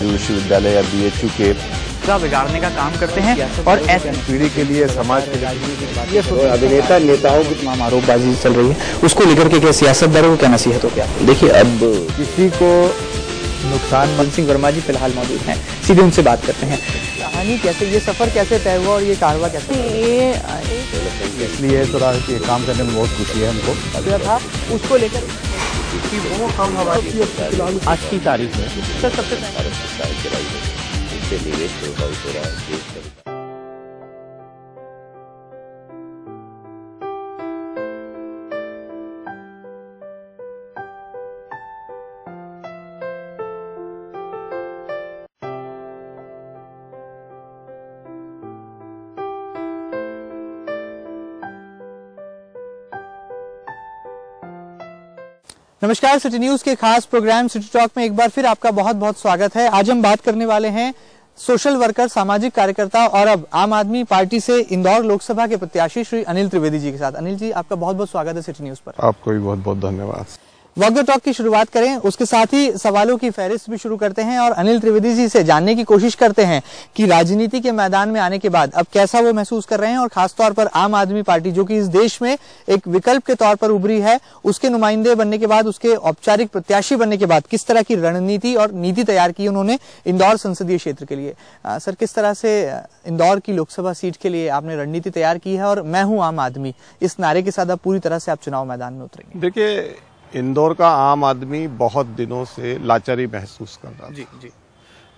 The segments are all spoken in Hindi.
विश्वविद्यालय या BHU के बिगाड़ने का काम करते हैं और ऐसे पीढ़ी के लिए, समाज के लिए ये अभिनेता नेताओं की तमाम आरोपबाजी चल रही है, उसको लेकर के क्या सियासतदारों को क्या नसीहत हो क्या? देखिए, अब किसी को नुकसान। मन सिंह वर्मा जी फिलहाल मौजूद हैं, सीधे उनसे बात करते हैं। कहानी कैसे, ये सफर कैसे तय हुआ और ये कारवा कैसे? इसलिए थोड़ा काम करने में बहुत खुशी है हमको। था उसको लेकर वो काम हमारी आज की तारीख में सर सबसे निवेश प्रभावित हो रहा है। नमस्कार, सिटी न्यूज के खास प्रोग्राम सिटी टॉक में एक बार फिर आपका बहुत बहुत स्वागत है। आज हम बात करने वाले हैं सोशल वर्कर, सामाजिक कार्यकर्ता और अब आम आदमी पार्टी से इंदौर लोकसभा के प्रत्याशी श्री अनिल त्रिवेदी जी के साथ। अनिल जी, आपका बहुत बहुत स्वागत है सिटी न्यूज पर। आपको भी बहुत बहुत धन्यवाद। वॉक द टॉक की शुरुआत करें, उसके साथ ही सवालों की फहरिस्त भी शुरू करते हैं और अनिल त्रिवेदी जी से जानने की कोशिश करते हैं कि राजनीति के मैदान में आने के बाद अब कैसा वो महसूस कर रहे हैं और खासतौर पर आम आदमी पार्टी जो कि इस देश में एक विकल्प के तौर पर उभरी है, उसके नुमाइंदे बनने के बाद, उसके औपचारिक प्रत्याशी बनने के बाद किस तरह की रणनीति और नीति तैयार की उन्होंने इंदौर संसदीय क्षेत्र के लिए। सर, किस तरह से इंदौर की लोकसभा सीट के लिए आपने रणनीति तैयार की है और मैं हूं आम आदमी, इस नारे के साथ अब पूरी तरह से आप चुनाव मैदान में उतरेंगे? देखिए, इंदौर का आम आदमी बहुत दिनों से लाचारी महसूस कर रहा था। जी।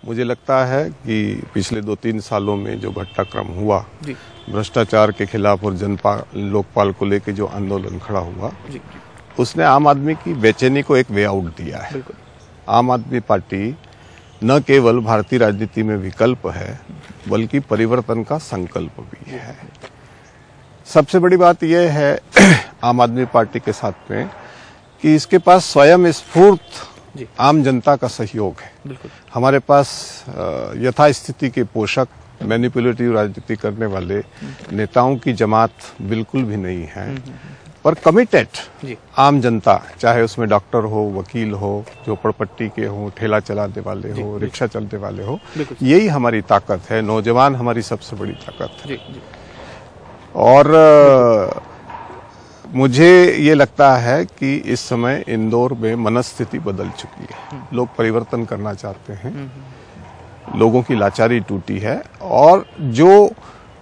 मुझे लगता है कि पिछले 2-3 सालों में जो घटनाक्रम हुआ, भ्रष्टाचार के खिलाफ और लोकपाल को लेकर जो आंदोलन खड़ा हुआ, उसने आम आदमी की बेचैनी को एक वे आउट दिया है। आम आदमी पार्टी न केवल भारतीय राजनीति में विकल्प है, बल्कि परिवर्तन का संकल्प भी है। सबसे बड़ी बात यह है आम आदमी पार्टी के साथ में कि इसके पास स्वयं स्फूर्त आम जनता का सहयोग है। हमारे पास यथास्थिति के पोषक, मैनिपुलेटिव राजनीति करने वाले नेताओं की जमात बिल्कुल भी नहीं है, पर कमिटेड आम जनता, चाहे उसमें डॉक्टर हो, वकील हो, झोपड़पट्टी के हो, ठेला चलाने वाले हो, रिक्शा चलने वाले हो, यही हमारी ताकत है। नौजवान हमारी सबसे बड़ी ताकत है। और मुझे ये लगता है कि इस समय इंदौर में मनस्थिति बदल चुकी है। लोग परिवर्तन करना चाहते हैं, लोगों की लाचारी टूटी है और जो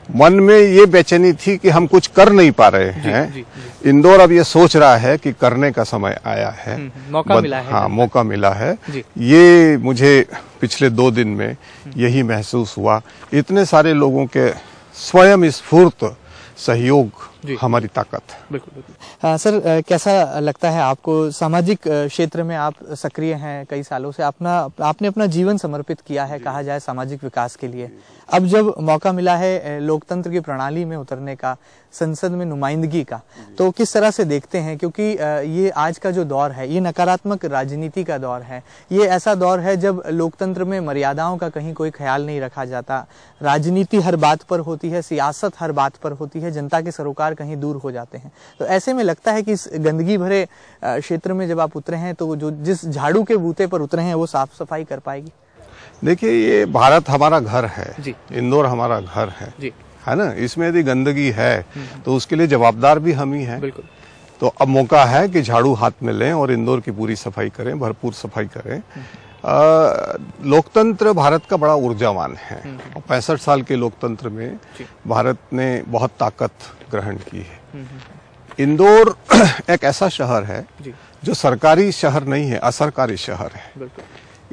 मन में ये बेचैनी थी कि हम कुछ कर नहीं पा रहे हैं, इंदौर अब ये सोच रहा है कि करने का समय आया है, मौका मिला है। हाँ, मौका मिला है। ये मुझे पिछले 2 दिन में यही महसूस हुआ। इतने सारे लोगों के स्वयं स्फूर्त सहयोग हमारी ताकत है। बिल्कुल। सर, कैसा लगता है आपको? सामाजिक क्षेत्र में आप सक्रिय हैं कई सालों से, आपने अपना जीवन समर्पित किया है, कहा जाए, सामाजिक विकास के लिए। अब जब मौका मिला है लोकतंत्र की प्रणाली में उतरने का, संसद में नुमाइंदगी का, तो किस तरह से देखते हैं? क्योंकि ये आज का जो दौर है, ये नकारात्मक राजनीति का दौर है। ये ऐसा दौर है जब लोकतंत्र में मर्यादाओं का कहीं कोई ख्याल नहीं रखा जाता, राजनीति हर बात पर होती है, सियासत हर बात पर होती है, जनता के सरोकार कहीं दूर हो जाते हैं। तो ऐसे में लगता है कि इस गंदगी भरे क्षेत्र में जब आप उतरे हैं, तो जो जिस झाड़ू के बूते पर उतरे हैं, वो साफ सफाई कर पाएगी? देखिए, ये भारत हमारा घर है, इंदौर हमारा घर है ना। इसमें यदि गंदगी है तो उसके लिए जवाबदार भी हम ही हैं। बिल्कुल। तो अब मौका है कि झाड़ू हाथ में लें और इंदौर की पूरी सफाई करें, भरपूर सफाई करें। लोकतंत्र भारत का बड़ा ऊर्जावान है। 65 साल के लोकतंत्र में भारत ने बहुत ताकत ग्रहण की है। इंदौर एक ऐसा शहर है जो सरकारी शहर नहीं है, असरकारी शहर है।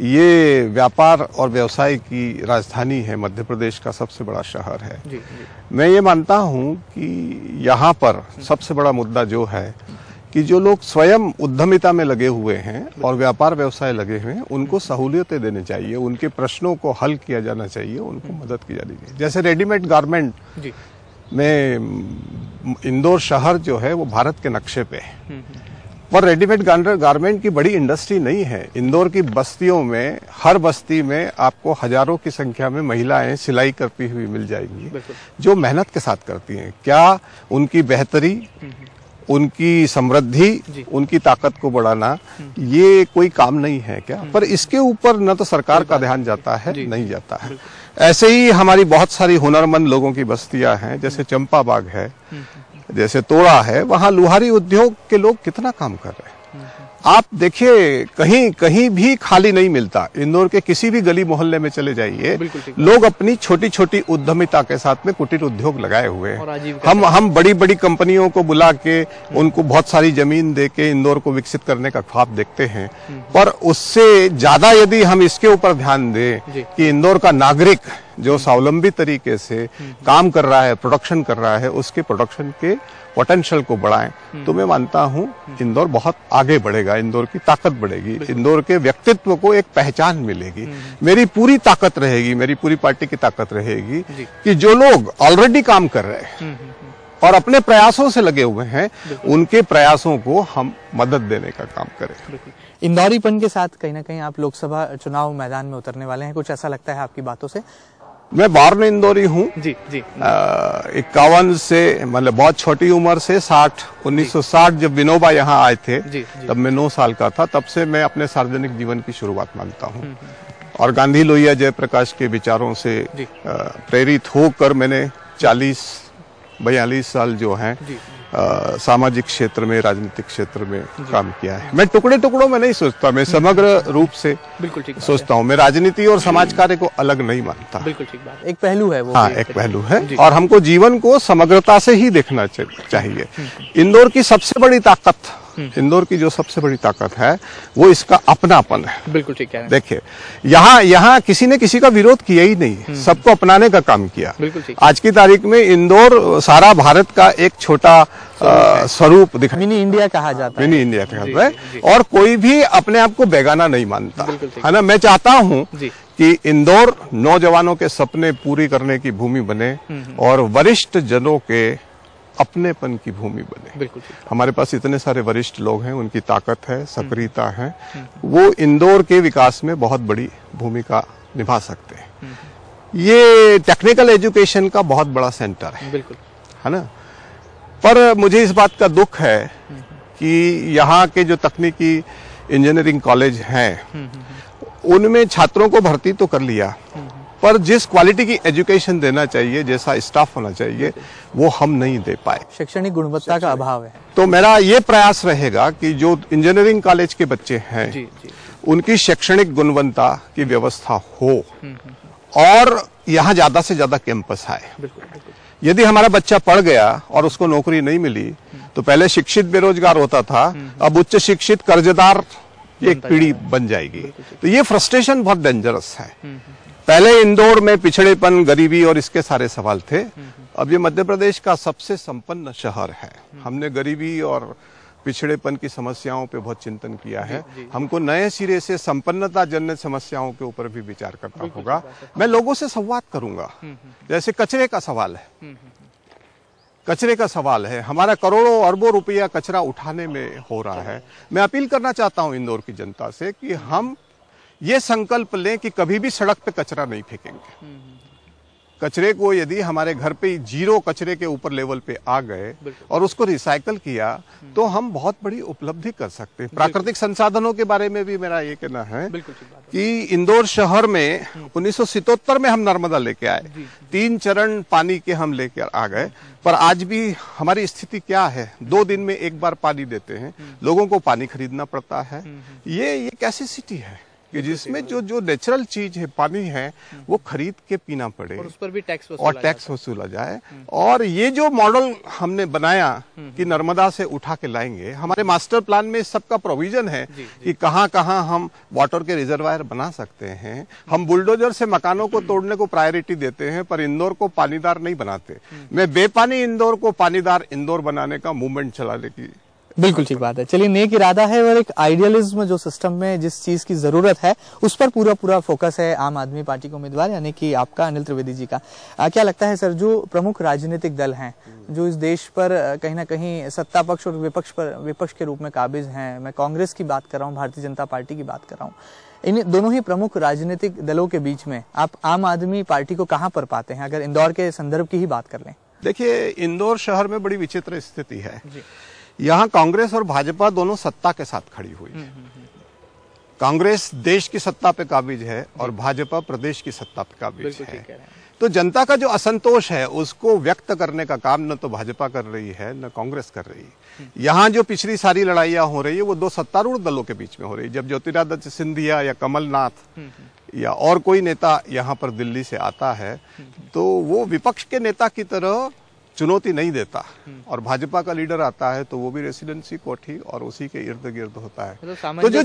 ये व्यापार और व्यवसाय की राजधानी है, मध्य प्रदेश का सबसे बड़ा शहर है। मैं ये मानता हूँ कि यहाँ पर सबसे बड़ा मुद्दा जो है कि जो लोग स्वयं उद्यमिता में लगे हुए हैं और व्यापार व्यवसाय लगे हुए हैं, उनको सहूलियतें देनी चाहिए, उनके प्रश्नों को हल किया जाना चाहिए, उनको मदद की जानी चाहिए। जैसे रेडीमेड गारमेंट में इंदौर शहर जो है वो भारत के नक्शे पे है, पर रेडीमेड गारमेंट की बड़ी इंडस्ट्री नहीं है। इंदौर की बस्तियों में, हर बस्ती में आपको हजारों की संख्या में महिलाएं सिलाई करती हुई मिल जाएंगी, जो मेहनत के साथ करती हैं। क्या उनकी बेहतरी, उनकी समृद्धि, उनकी ताकत को बढ़ाना, ये कोई काम नहीं है क्या? पर इसके ऊपर न तो सरकार का ध्यान जाता है, नहीं जाता है। ऐसे ही हमारी बहुत सारी हुनरमंद लोगों की बस्तियां हैं, जैसे चंपा बाग है, जैसे तोड़ा है, वहां लोहारी उद्योग के लोग कितना काम कर रहे हैं। आप देखिए, कहीं कहीं भी खाली नहीं मिलता। इंदौर के किसी भी गली मोहल्ले में चले जाइए, लोग अपनी छोटी छोटी उद्यमिता के साथ में कुटीर उद्योग लगाए हुए हैं। हम बड़ी बड़ी कंपनियों को बुला के उनको बहुत सारी जमीन दे के इंदौर को विकसित करने का ख्वाब देखते हैं, पर उससे ज्यादा यदि हम इसके ऊपर ध्यान दें कि इंदौर का नागरिक जो स्वावलंबी तरीके से काम कर रहा है, प्रोडक्शन कर रहा है, उसके प्रोडक्शन के पोटेंशियल को बढ़ाएं, तो मैं मानता हूं इंदौर बहुत आगे बढ़ेगा, इंदौर की ताकत बढ़ेगी, इंदौर के व्यक्तित्व को एक पहचान मिलेगी। मेरी पूरी ताकत रहेगी, मेरी पूरी पार्टी की ताकत रहेगी कि जो लोग ऑलरेडी काम कर रहे हैं और अपने प्रयासों से लगे हुए हैं, उनके प्रयासों को हम मदद देने का काम करें। इंदौरीपन के साथ कहीं ना कहीं आप लोकसभा चुनाव मैदान में उतरने वाले हैं, कुछ ऐसा लगता है आपकी बातों से? मैं बॉर्न इंदौरी हूँ। जी जी। 51 से, मतलब बहुत छोटी उम्र से 1960 जब विनोबा यहाँ आए थे, तब मैं 9 साल का था। तब से मैं अपने सार्वजनिक जीवन की शुरुआत मानता हूँ और गांधी लोहिया जयप्रकाश के विचारों से प्रेरित होकर मैंने 42 साल जो हैं सामाजिक क्षेत्र में, राजनीतिक क्षेत्र में काम किया है। मैं टुकड़े टुकड़ों में नहीं सोचता, मैं समग्र रूप से बिल्कुल ठीक सोचता हूँ। मैं राजनीति और समाज कार्य को अलग नहीं मानता। बिल्कुल ठीक बात। एक पहलू है वो। हाँ, एक पहलू है और हमको जीवन को समग्रता से ही देखना चाहिए। इंदौर की सबसे बड़ी ताकत, इंदौर की जो सबसे बड़ी ताकत है वो इसका अपनापन है। बिल्कुल ठीक है। देखिए, यहाँ किसी ने किसी का विरोध किया ही नहीं, सबको अपनाने का काम किया। बिल्कुल ठीक। आज की तारीख में इंदौर सारा भारत का एक छोटा स्वरूप दिखा, मिनी इंडिया कहा जाता है। मिनी इंडिया कहा जाता है और कोई भी अपने आप को बेगाना नहीं मानता, है ना। मैं चाहता हूँ कि इंदौर नौजवानों के सपने पूरी करने की भूमि बने और वरिष्ठ जनों के अपनेपन की भूमि बने। बिल्कुल। हमारे पास इतने सारे वरिष्ठ लोग हैं, उनकी ताकत है, सक्रियता है, वो इंदौर के विकास में बहुत बड़ी भूमिका निभा सकते हैं। ये टेक्निकल एजुकेशन का बहुत बड़ा सेंटर है। बिल्कुल, है ना। पर मुझे इस बात का दुख है कि यहाँ के जो तकनीकी इंजीनियरिंग कॉलेज हैं, उनमें छात्रों को भर्ती तो कर लिया, पर जिस क्वालिटी की एजुकेशन देना चाहिए, जैसा स्टाफ होना चाहिए, वो हम नहीं दे पाए। शैक्षणिक गुणवत्ता का अभाव है। तो मेरा ये प्रयास रहेगा कि जो इंजीनियरिंग कॉलेज के बच्चे हैं, उनकी शैक्षणिक गुणवत्ता की व्यवस्था हो और यहाँ ज्यादा से ज्यादा कैंपस आए। यदि हमारा बच्चा पढ़ गया और उसको नौकरी नहीं मिली, तो पहले शिक्षित बेरोजगार होता था, अब उच्च शिक्षित कर्जदार एक पीढ़ी बन जाएगी। तो ये फ्रस्ट्रेशन बहुत डेंजरस है। पहले इंदौर में पिछड़ेपन, गरीबी और इसके सारे सवाल थे। अब ये मध्य प्रदेश का सबसे संपन्न शहर है। हमने गरीबी और पिछड़ेपन की समस्याओं पे बहुत चिंतन किया है। हमको नए सिरे से संपन्नता जन्य समस्याओं के ऊपर भी विचार करना होगा। मैं लोगों से संवाद करूंगा। जैसे कचरे का सवाल है, कचरे का सवाल है, हमारा करोड़ों अरबों रुपया कचरा उठाने में हो रहा है। मैं अपील करना चाहता हूं इंदौर की जनता से कि हम ये संकल्प लें कि कभी भी सड़क पे कचरा नहीं फेंकेंगे। कचरे को यदि हमारे घर पे जीरो कचरे के ऊपर लेवल पे आ गए और उसको रिसाइकल किया, तो हम बहुत बड़ी उपलब्धि कर सकते हैं। प्राकृतिक संसाधनों के बारे में भी मेरा ये कहना है कि इंदौर शहर में 1977 में हम नर्मदा लेके आए, 3 चरण पानी के हम लेकर आ गए, पर आज भी हमारी स्थिति क्या है? 2 दिन में एक बार पानी देते हैं, लोगों को पानी खरीदना पड़ता है। ये कैसी सिटी है कि जिसमें जो नेचुरल चीज है, पानी है, वो खरीद के पीना पड़े और उस पर भी टैक्स वसूला जाए। और ये जो मॉडल हमने बनाया कि नर्मदा से उठा के लाएंगे, हमारे मास्टर प्लान में सबका प्रोविजन है कि कहाँ कहाँ हम वाटर के रिजर्वायर बना सकते हैं। हम बुलडोजर से मकानों को तोड़ने को प्रायोरिटी देते हैं, पर इंदौर को पानीदार नहीं बनाते। मैं बेपानी इंदौर को पानीदार इंदौर बनाने का मूवमेंट चलाने की। बिल्कुल ठीक बात है। चलिए, नेक इरादा है और एक आइडियलिज्म जो सिस्टम में जिस चीज की जरूरत है, उस पर पूरा फोकस है आम आदमी पार्टी के उम्मीदवार यानी कि आपका अनिल त्रिवेदी जी का। क्या लगता है सर, जो प्रमुख राजनीतिक दल हैं जो इस देश पर कहीं ना कहीं सत्ता पक्ष और विपक्ष के रूप में काबिज हैं, मैं कांग्रेस की बात कर रहा हूँ, भारतीय जनता पार्टी की बात कर रहा हूँ, इन दोनों ही प्रमुख राजनीतिक दलों के बीच में आप आम आदमी पार्टी को कहाँ पर पाते हैं, अगर इंदौर के संदर्भ की ही बात कर लें? देखिए, इंदौर शहर में बड़ी विचित्र स्थिति है। यहाँ कांग्रेस और भाजपा दोनों सत्ता के साथ खड़ी हुई है। कांग्रेस देश की सत्ता पे काबिज है और भाजपा प्रदेश की सत्ता पे काबिज है। तो जनता का जो असंतोष है उसको व्यक्त करने का काम न तो भाजपा कर रही है न कांग्रेस कर रही है। यहाँ जो पिछली सारी लड़ाइयां हो रही है वो दो सत्तारूढ़ दलों के बीच में हो रही है। जब ज्योतिरादित्य सिंधिया या कमलनाथ या और कोई नेता यहाँ पर दिल्ली से आता है तो वो विपक्ष के नेता की तरह चुनौती नहीं देता, और भाजपा का लीडर आता है तो वो भी रेसिडेंसी कोठी और उसी के इर्द गिर्द होता है। तो जो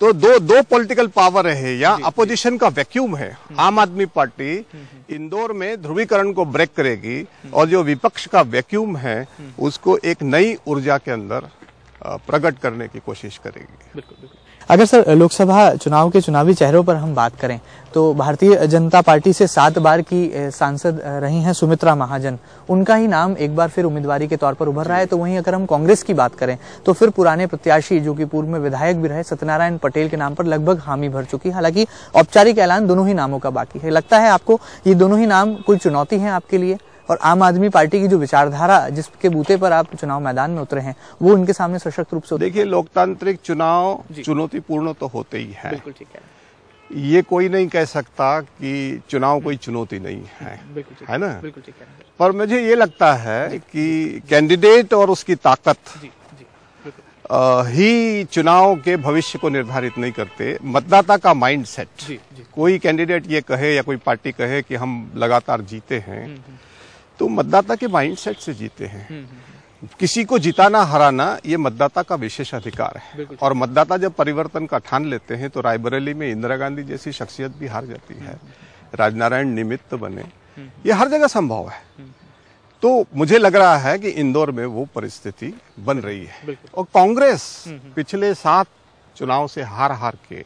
तो दो पॉलिटिकल पावर है या अपोजिशन का वैक्यूम है। आम आदमी पार्टी इंदौर में ध्रुवीकरण को ब्रेक करेगी और जो विपक्ष का वैक्यूम है उसको एक नई ऊर्जा के अंदर प्रकट करने की कोशिश करेगी। अगर सर लोकसभा चुनाव के चुनावी चेहरों पर हम बात करें तो भारतीय जनता पार्टी से 7 बार की सांसद रही हैं सुमित्रा महाजन, उनका ही नाम एक बार फिर उम्मीदवारी के तौर पर उभर रहा है। तो वहीं अगर हम कांग्रेस की बात करें तो फिर पुराने प्रत्याशी जो कि पूर्व में विधायक भी रहे सत्यनारायण पटेल के नाम पर लगभग हामी भर चुकी है। हालांकि औपचारिक ऐलान दोनों ही नामों का बाकी है। लगता है आपको ये दोनों ही नाम कोई चुनौती है आपके लिए, और आम आदमी पार्टी की जो विचारधारा जिसके बूते पर आप चुनाव मैदान में उतरे हैं वो उनके सामने सशक्त रूप से? देखिए, लोकतांत्रिक चुनाव चुनौतीपूर्ण तो होते ही है। बिल्कुल ठीक है। ये कोई नहीं कह सकता कि चुनाव कोई चुनौती नहीं है, है ना? बिल्कुल ठीक है। पर मुझे ये लगता है कि कैंडिडेट और उसकी ताकत ही चुनाव के भविष्य को निर्धारित नहीं करते, मतदाता का माइंडसेट। कोई कैंडिडेट ये कहे या कोई पार्टी कहे कि हम लगातार जीते हैं तो मतदाता के माइंडसेट से जीते हैं। किसी को जिताना हराना ये मतदाता का विशेष अधिकार है, और मतदाता जब परिवर्तन का ठान लेते हैं तो रायबरेली में इंदिरा गांधी जैसी शख्सियत भी हार जाती है, राजनारायण निमित्त बने, ये हर जगह संभव है। तो मुझे लग रहा है कि इंदौर में वो परिस्थिति बन रही है, और कांग्रेस पिछले 7 चुनाव से हार के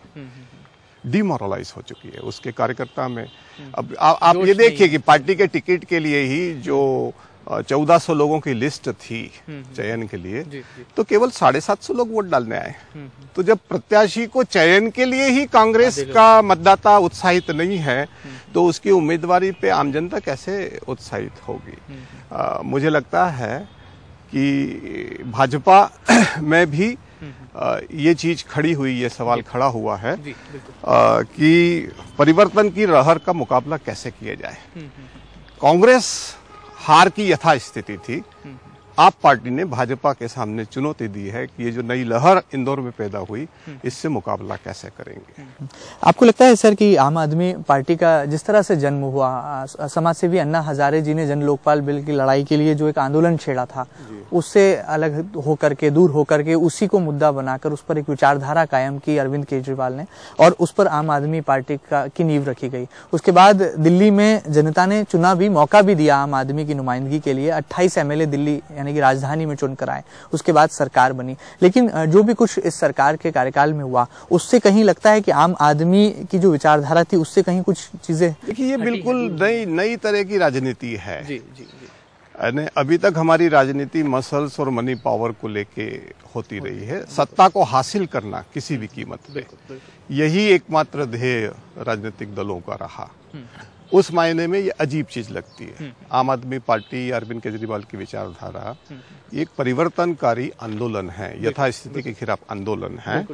डिमोरलाइज हो चुकी है। उसके कार्यकर्ता में अब आप ये देखिए कि पार्टी के टिकट के लिए ही जो 1400 लोगों की लिस्ट थी चयन के लिए, तो केवल 750 लोग वोट डालने आए। तो जब प्रत्याशी को चयन के लिए ही कांग्रेस का मतदाता उत्साहित नहीं है तो उसकी उम्मीदवारी पे आम जनता कैसे उत्साहित होगी? मुझे लगता है कि भाजपा में भी ये चीज खड़ी हुई, ये सवाल खड़ा हुआ है कि परिवर्तन की लहर का मुकाबला कैसे किया जाए। कांग्रेस हार की यथास्थिति थी, आप पार्टी ने भाजपा के सामने चुनौती दी है कि ये जो नई लहर इंदौर में पैदा हुई इससे मुकाबला कैसे करेंगे। आपको लगता है सर कि आम आदमी पार्टी का जिस तरह से जन्म हुआ, समाज सेवी अन्ना हजारे जी ने जन लोकपाल बिल की लड़ाई के लिए जो एक आंदोलन छेड़ा था, उससे अलग होकर के, दूर होकर के उसी को मुद्दा बनाकर उस पर एक विचारधारा कायम की अरविंद केजरीवाल ने, और उस पर आम आदमी पार्टी की नींव रखी गई। उसके बाद दिल्ली में जनता ने चुना भी, मौका भी दिया आम आदमी की नुमाइंदगी के लिए। 28 MLA दिल्ली यानी कि राजधानी में चुनकर आए, उसके बाद सरकार बनी। लेकिन जो भी कुछ इस सरकार के कार्यकाल में हुआ उससे कहीं लगता है कि आम आदमी की जो विचारधारा थी उससे कहीं कुछ चीजें, देखिए ये बिल्कुल नई तरह की राजनीति है। जी, जी, जी। अभी तक हमारी राजनीति मसल्स और मनी पावर को लेके होती रही है, सत्ता को हासिल करना किसी भी कीमत पे, यही एकमात्र ध्येय राजनीतिक दलों का रहा। उस मायने में ये अजीब चीज लगती है। आम आदमी पार्टी, अरविंद केजरीवाल की विचारधारा एक परिवर्तनकारी आंदोलन है, यथास्थिति के खिलाफ आंदोलन है।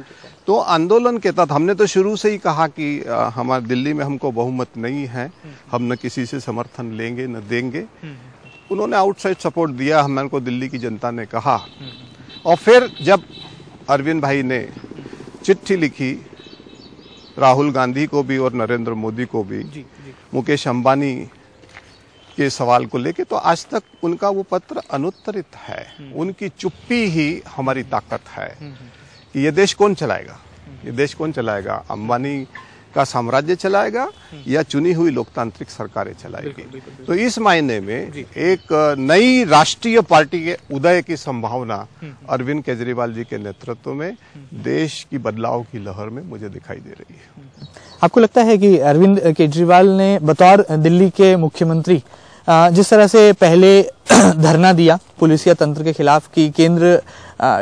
तो आंदोलन के तहत हमने तो शुरू से ही कहा कि हमारे दिल्ली में हमको बहुमत नहीं है, हम न किसी से समर्थन लेंगे न देंगे। उन्होंने आउटसाइड सपोर्ट दिया, हमारे को दिल्ली की जनता ने कहा। और फिर जब अरविंद भाई ने चिट्ठी लिखी राहुल गांधी को भी और नरेंद्र मोदी को भी मुकेश अंबानी के सवाल को लेके, तो आज तक उनका वो पत्र अनुत्तरित है। उनकी चुप्पी ही हमारी ताकत है कि ये देश कौन चलाएगा, ये देश कौन चलाएगा, अंबानी का साम्राज्य चलाएगा या चुनी हुई लोकतांत्रिक सरकारें चलाएगी। तो इस मायने में एक नई राष्ट्रीय पार्टी के उदय की संभावना अरविंद केजरीवाल जी के नेतृत्व में देश की बदलाव की लहर में मुझे दिखाई दे रही है। आपको लगता है कि अरविंद केजरीवाल ने बतौर दिल्ली के मुख्यमंत्री जिस तरह से पहले धरना दिया पुलिसिया तंत्र के खिलाफ कि केंद्र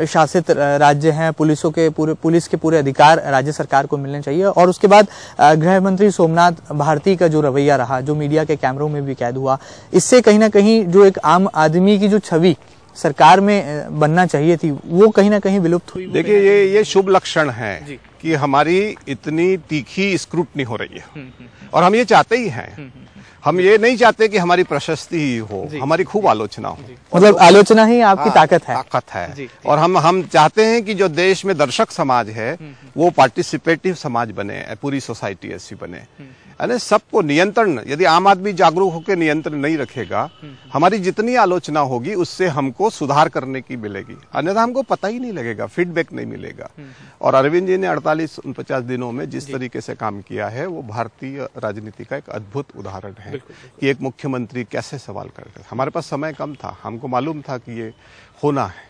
शासित राज्य हैं, पुलिस के पूरे अधिकार राज्य सरकार को मिलने चाहिए, और उसके बाद गृह मंत्री सोमनाथ भारती का जो रवैया रहा, जो मीडिया के कैमरों में भी कैद हुआ, इससे कहीं ना कहीं जो एक आम आदमी की जो छवि सरकार में बनना चाहिए थी, वो कहीं ना कहीं विलुप्त हुई। देखिए, ये शुभ लक्षण है कि हमारी इतनी तीखी स्क्रूटनी हो रही है, और हम ये चाहते ही हैं। हम ये नहीं चाहते कि हमारी प्रशस्ति ही हो, हमारी खूब आलोचना हो। मतलब आलोचना ही आपकी ताकत है। और हम चाहते हैं कि जो देश में दर्शक समाज है वो पार्टिसिपेटिव समाज बने, पूरी सोसाइटी ऐसी बने, यानी सबको नियंत्रण। यदि आम आदमी जागरूक होकर नियंत्रण नहीं रखेगा, हमारी जितनी आलोचना होगी उससे हमको सुधार करने की मिलेगी, अन्यथा हमको पता ही नहीं लगेगा, फीडबैक नहीं मिलेगा। और अरविंद जी ने 48-49 दिनों में जिस तरीके से काम किया है वो भारतीय राजनीति का एक अद्भुत उदाहरण है कि एक मुख्यमंत्री कैसे सवाल करते। हमारे पास समय कम था, हमको मालूम था कि ये होना है।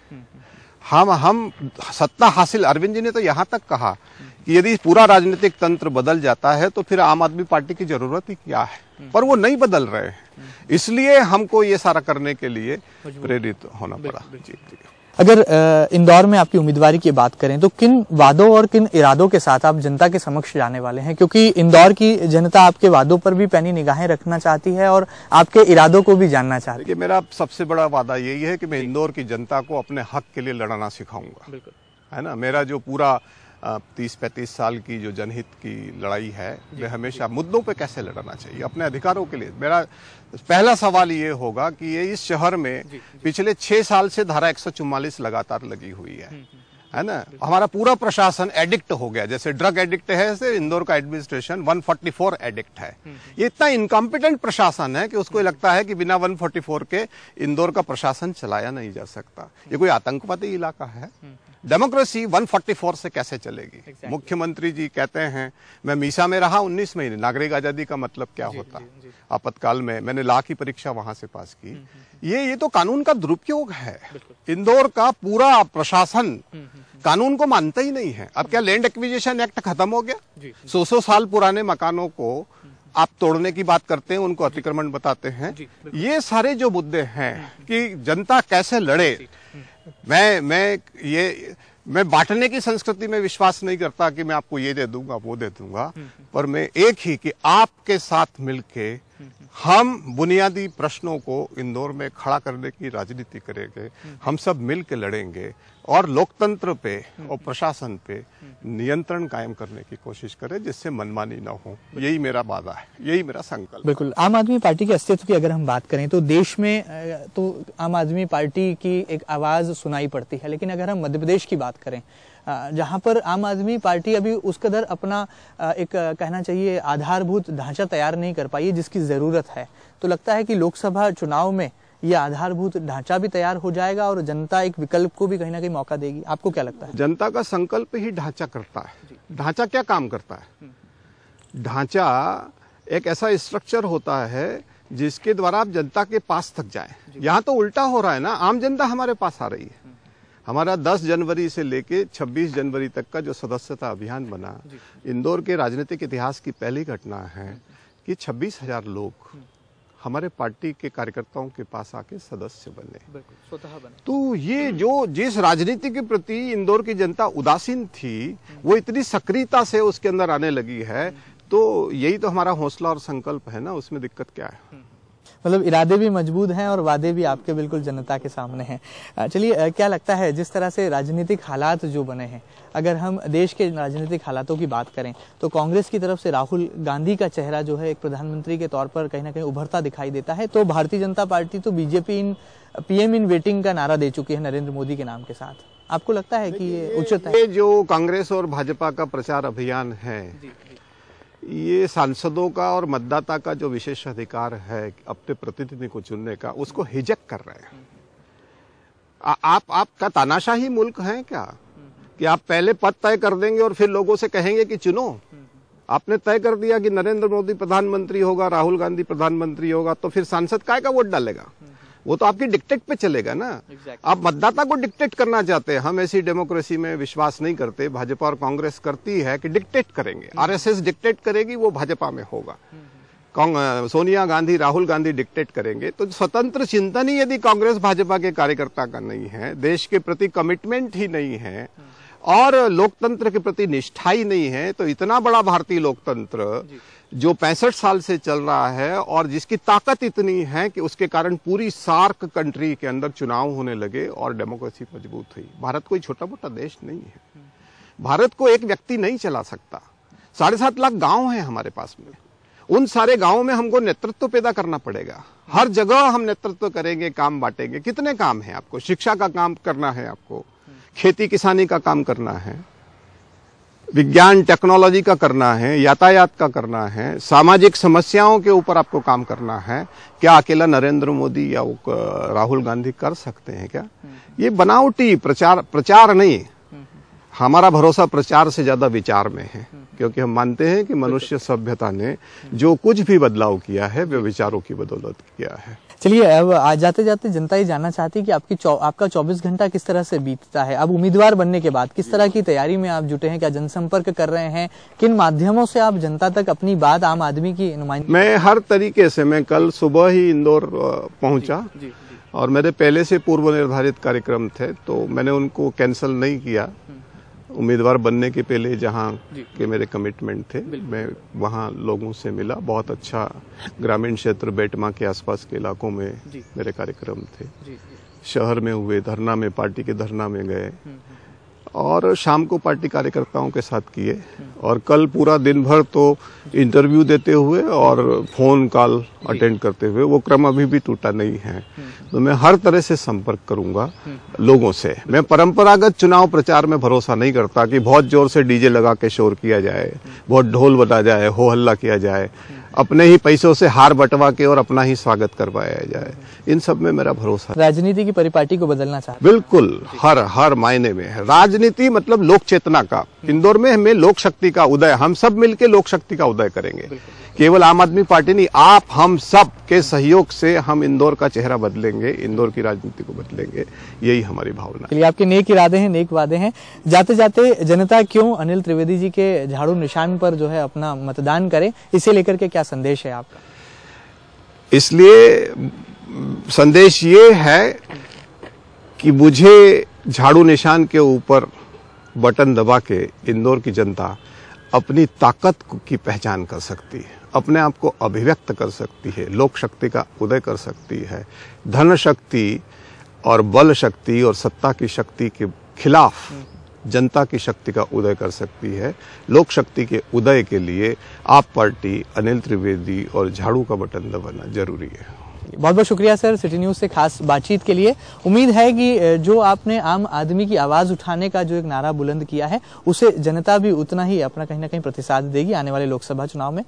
हम सत्ता हासिल, अरविंद जी ने तो यहाँ तक कहा कि यदि पूरा राजनीतिक तंत्र बदल जाता है तो फिर आम आदमी पार्टी की जरूरत ही क्या है, पर वो नहीं बदल रहे हैं, इसलिए हमको ये सारा करने के लिए प्रेरित होना पड़ा। जी। अगर इंदौर में आपकी उम्मीदवारी की बात करें तो किन वादों और किन इरादों के साथ आप जनता के समक्ष जाने वाले हैं, क्योंकि इंदौर की जनता आपके वादों पर भी पैनी निगाहें रखना चाहती है और आपके इरादों को भी जानना चाहती है। मेरा सबसे बड़ा वादा यही है कि मैं इंदौर की जनता को अपने हक के लिए लड़ना सिखाऊंगा, है ना। मेरा जो पूरा 30-35 साल की जो जनहित की लड़ाई है, वे हमेशा मुद्दों पे कैसे लड़ना चाहिए, अपने अधिकारों के लिए। मेरा पहला सवाल ये होगा कि ये इस शहर में पिछले 6 साल से धारा 144 लगातार लगी हुई है ना। हमारा पूरा प्रशासन एडिक्ट हो गया, जैसे ड्रग एडिक्ट है ऐसे इंदौर का एडमिनिस्ट्रेशन 144 एडिक्ट है। ये इतना इनकॉम्पिटेंट प्रशासन है कि उसको लगता है कि बिना 144 के इंदौर का प्रशासन चलाया नहीं जा सकता। ये कोई आतंकवादी इलाका है? डेमोक्रेसी 144 से कैसे चलेगी? मुख्यमंत्री जी कहते हैं मैं मीसा में रहा 19 महीने, नागरिक आजादी का मतलब क्या होता? आपातकाल में मैंने लॉ की परीक्षा वहां से पास की। ये तो कानून का दुरुपयोग है। इंदौर का पूरा प्रशासन कानून को मानता ही नहीं है। अब क्या लैंड एक्विजिशन एक्ट खत्म हो गया? 100 साल पुराने मकानों को आप तोड़ने की बात करते हैं, उनको अतिक्रमण बताते हैं। ये सारे जो मुद्दे हैं कि जनता कैसे लड़े, मैं बांटने की संस्कृति में विश्वास नहीं करता कि मैं आपको ये दे दूंगा वो दे दूंगा, पर मैं एक ही कि आपके साथ मिलके हम बुनियादी प्रश्नों को इंदौर में खड़ा करने की राजनीति करेंगे। हम सब मिल के लड़ेंगे और लोकतंत्र पे और प्रशासन पे नियंत्रण कायम करने की कोशिश करें, जिससे मनमानी न हो। यही मेरा वादा है, यही मेरा संकल्प। बिल्कुल। आम आदमी पार्टी के अस्तित्व की अगर हम बात करें तो देश में तो आम आदमी पार्टी की एक आवाज सुनाई पड़ती है, लेकिन अगर हम मध्य प्रदेश की बात करें जहां पर आम आदमी पार्टी अभी उस कदर अपना एक कहना चाहिए आधारभूत ढांचा तैयार नहीं कर पाई है जिसकी जरूरत है, तो लगता है कि लोकसभा चुनाव में यह आधारभूत ढांचा भी तैयार हो जाएगा और जनता एक विकल्प को भी कहीं ना कहीं मौका देगी। आपको क्या लगता है? जनता का संकल्प ही ढांचा करता है। ढांचा क्या काम करता है? ढांचा एक ऐसा स्ट्रक्चर होता है जिसके द्वारा आप जनता के पास तक जाए। यहाँ तो उल्टा हो रहा है ना, आम जनता हमारे पास आ रही है। हमारा 10 जनवरी से लेके 26 जनवरी तक का जो सदस्यता अभियान बना, इंदौर के राजनीतिक इतिहास की पहली घटना है कि 26,000 लोग हमारे पार्टी के कार्यकर्ताओं के पास आके सदस्य बने, स्वतः बने। तो ये जो जिस राजनीति के प्रति इंदौर की जनता उदासीन थी, वो इतनी सक्रियता से उसके अंदर आने लगी है। तो यही तो हमारा हौसला और संकल्प है ना, उसमें दिक्कत क्या है? मतलब इरादे भी मजबूत हैं और वादे भी आपके बिल्कुल जनता के सामने हैं। चलिए, क्या लगता है जिस तरह से राजनीतिक हालात जो बने हैं, अगर हम देश के राजनीतिक हालातों की बात करें तो कांग्रेस की तरफ से राहुल गांधी का चेहरा जो है एक प्रधानमंत्री के तौर पर कहीं ना कहीं उभरता दिखाई देता है, तो भारतीय जनता पार्टी तो BJP in PM in waiting का नारा दे चुकी है नरेंद्र मोदी के नाम के साथ। आपको लगता है कि ये उचित है? ये जो कांग्रेस और भाजपा का प्रचार अभियान है, ये सांसदों का और मतदाता का जो विशेष अधिकार है अपने प्रतिनिधि को चुनने का, उसको हिजक कर रहे हैं। आपका तानाशाही मुल्क है क्या कि आप पहले पद तय कर देंगे और फिर लोगों से कहेंगे कि चुनो? आपने तय कर दिया कि नरेंद्र मोदी प्रधानमंत्री होगा, राहुल गांधी प्रधानमंत्री होगा, तो फिर सांसद काय का वोट डालेगा? वो तो आपकी डिक्टेट पे चलेगा ना। आप मतदाता को डिक्टेट करना चाहते हैं। हम ऐसी डेमोक्रेसी में विश्वास नहीं करते। भाजपा और कांग्रेस करती है कि डिक्टेट करेंगे, आरएसएस डिक्टेट करेगी, वो भाजपा में होगा। सोनिया गांधी, राहुल गांधी डिक्टेट करेंगे। तो स्वतंत्र चिंतन ही यदि कांग्रेस भाजपा के कार्यकर्ता का नहीं है, देश के प्रति कमिटमेंट ही नहीं है, और लोकतंत्र के प्रति निष्ठा ही नहीं है, तो इतना बड़ा भारतीय लोकतंत्र जो 65 साल से चल रहा है और जिसकी ताकत इतनी है कि उसके कारण पूरी सार्क कंट्री के अंदर चुनाव होने लगे और डेमोक्रेसी मजबूत हुई। भारत कोई छोटा मोटा देश नहीं है, भारत को एक व्यक्ति नहीं चला सकता। 7.5 लाख गांव हैं हमारे पास में, उन सारे गांवों में हमको नेतृत्व पैदा करना पड़ेगा। हर जगह हम नेतृत्व करेंगे, काम बांटेंगे। कितने काम हैं आपको? शिक्षा का काम करना है आपको, खेती किसानी का काम करना है, विज्ञान टेक्नोलॉजी का करना है, यातायात का करना है, सामाजिक समस्याओं के ऊपर आपको काम करना है। क्या अकेला नरेंद्र मोदी या राहुल गांधी कर सकते हैं क्या? ये बनावटी प्रचार नहीं। हमारा भरोसा प्रचार से ज्यादा विचार में है, क्योंकि हम मानते हैं कि मनुष्य सभ्यता ने जो कुछ भी बदलाव किया है वे विचारों की बदौलत किया है। चलिए, अब आज जाते जाते जनता ये जानना चाहती है कि आपका 24 घंटा किस तरह से बीतता है। अब उम्मीदवार बनने के बाद किस तरह की तैयारी में आप जुटे हैं? क्या जनसंपर्क कर रहे हैं? किन माध्यमों से आप जनता तक अपनी बात, आम आदमी की नुमाइंदगी? मैं हर तरीके से, मैं कल सुबह ही इंदौर पहुंचा और मेरे पहले से पूर्व निर्धारित कार्यक्रम थे, तो मैंने उनको कैंसिल नहीं किया। उम्मीदवार बनने के पहले जहां के मेरे कमिटमेंट थे, मैं वहां लोगों से मिला। बहुत अच्छा ग्रामीण क्षेत्र बेटमा के आसपास के इलाकों में मेरे कार्यक्रम थे। शहर में हुए, धरना में, पार्टी के धरना में गए और शाम को पार्टी कार्यकर्ताओं के साथ किए। और कल पूरा दिन भर तो इंटरव्यू देते हुए और फोन कॉल अटेंड करते हुए, वो क्रम अभी भी टूटा नहीं है। तो मैं हर तरह से संपर्क करूंगा लोगों से। मैं परंपरागत चुनाव प्रचार में भरोसा नहीं करता कि बहुत जोर से डीजे लगा के शोर किया जाए, बहुत ढोल बजा जाए, हो हल्ला किया जाए, अपने ही पैसों से हार बंटवा के और अपना ही स्वागत करवाया जाए। इन सब में मेरा भरोसा है। राजनीति की परिपाटी को बदलना चाहते? बिल्कुल, हर मायने में है। राजनीति मतलब लोक चेतना का। इंदौर में हमें लोक शक्ति का उदय, हम सब मिलकर लोक शक्ति का उदय करेंगे। केवल आम आदमी पार्टी नहीं, आप हम सब के सहयोग से हम इंदौर का चेहरा बदलेंगे, इंदौर की राजनीति को बदलेंगे। यही हमारी भावना है। आपके नेक इरादे हैं, नेक वादे हैं। जाते जाते जनता क्यों अनिल त्रिवेदी जी के झाड़ू निशान पर जो है अपना मतदान करे, इसे लेकर के क्या संदेश है आपका? इसलिए संदेश ये है कि मुझे झाड़ू निशान के ऊपर बटन दबा के इंदौर की जनता अपनी ताकत की पहचान कर सकती है, अपने आप को अभिव्यक्त कर सकती है, लोक शक्ति का उदय कर सकती है। धन शक्ति और बल शक्ति और सत्ता की शक्ति के खिलाफ जनता की शक्ति का उदय कर सकती है। लोक शक्ति के उदय के लिए आप पार्टी, अनिल त्रिवेदी और झाड़ू का बटन दबाना जरूरी है। बहुत बहुत शुक्रिया सर, सिटी न्यूज से खास बातचीत के लिए। उम्मीद है कि जो आपने आम आदमी की आवाज उठाने का जो एक नारा बुलंद किया है, उसे जनता भी उतना ही अपना कहीं ना कहीं प्रतिसाद देगी आने वाले लोकसभा चुनाव में।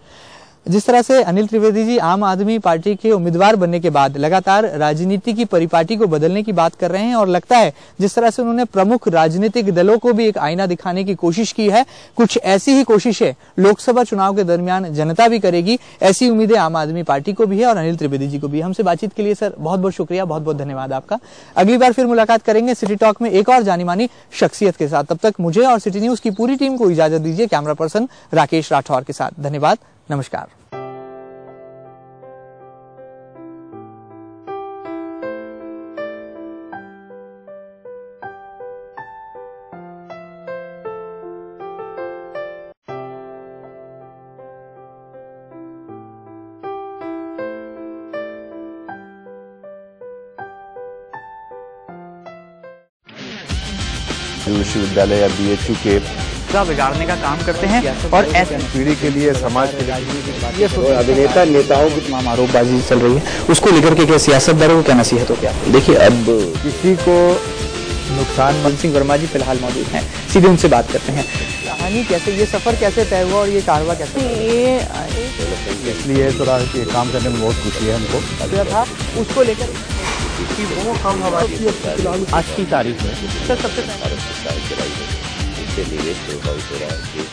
जिस तरह से अनिल त्रिवेदी जी आम आदमी पार्टी के उम्मीदवार बनने के बाद लगातार राजनीति की परिपाटी को बदलने की बात कर रहे हैं, और लगता है जिस तरह से उन्होंने प्रमुख राजनीतिक दलों को भी एक आईना दिखाने की कोशिश की है, कुछ ऐसी ही कोशिशें लोकसभा चुनाव के दरमियान जनता भी करेगी। ऐसी उम्मीदें आम आदमी पार्टी को भी है और अनिल त्रिवेदी जी को भी। हमसे बातचीत के लिए सर बहुत बहुत शुक्रिया, बहुत बहुत धन्यवाद आपका। अगली बार फिर मुलाकात करेंगे सिटी टॉक में एक और जानी मानी शख्सियत के साथ। तब तक मुझे और सिटी न्यूज की पूरी टीम को इजाजत दीजिए। कैमरा पर्सन राकेश राठौर के साथ धन्यवाद, नमस्कार। विश्वविद्यालय या बीएचयू के बिगाड़ने का काम करते हैं और ऐसे पीढ़ी के लिए, समाज के लिए ये अभिनेता नेताओं की तमाम आरोपबाजी चल रही है, उसको लेकर के क्या सियासतदारों को क्या नसीहत हो? क्या देखिए, अब किसी को नुकसान। मन सिंह वर्मा जी फिलहाल मौजूद हैं, सीधे उनसे बात करते हैं। कहानी कैसे, ये सफर कैसे तय हुआ और ये कारवा कैसे? इसलिए थोड़ा काम करने में बहुत खुशी है हमको। था उसको लेकर वो काम हमारी आज की तारीख में सबसे निवेश प्रभावित हो रहा है।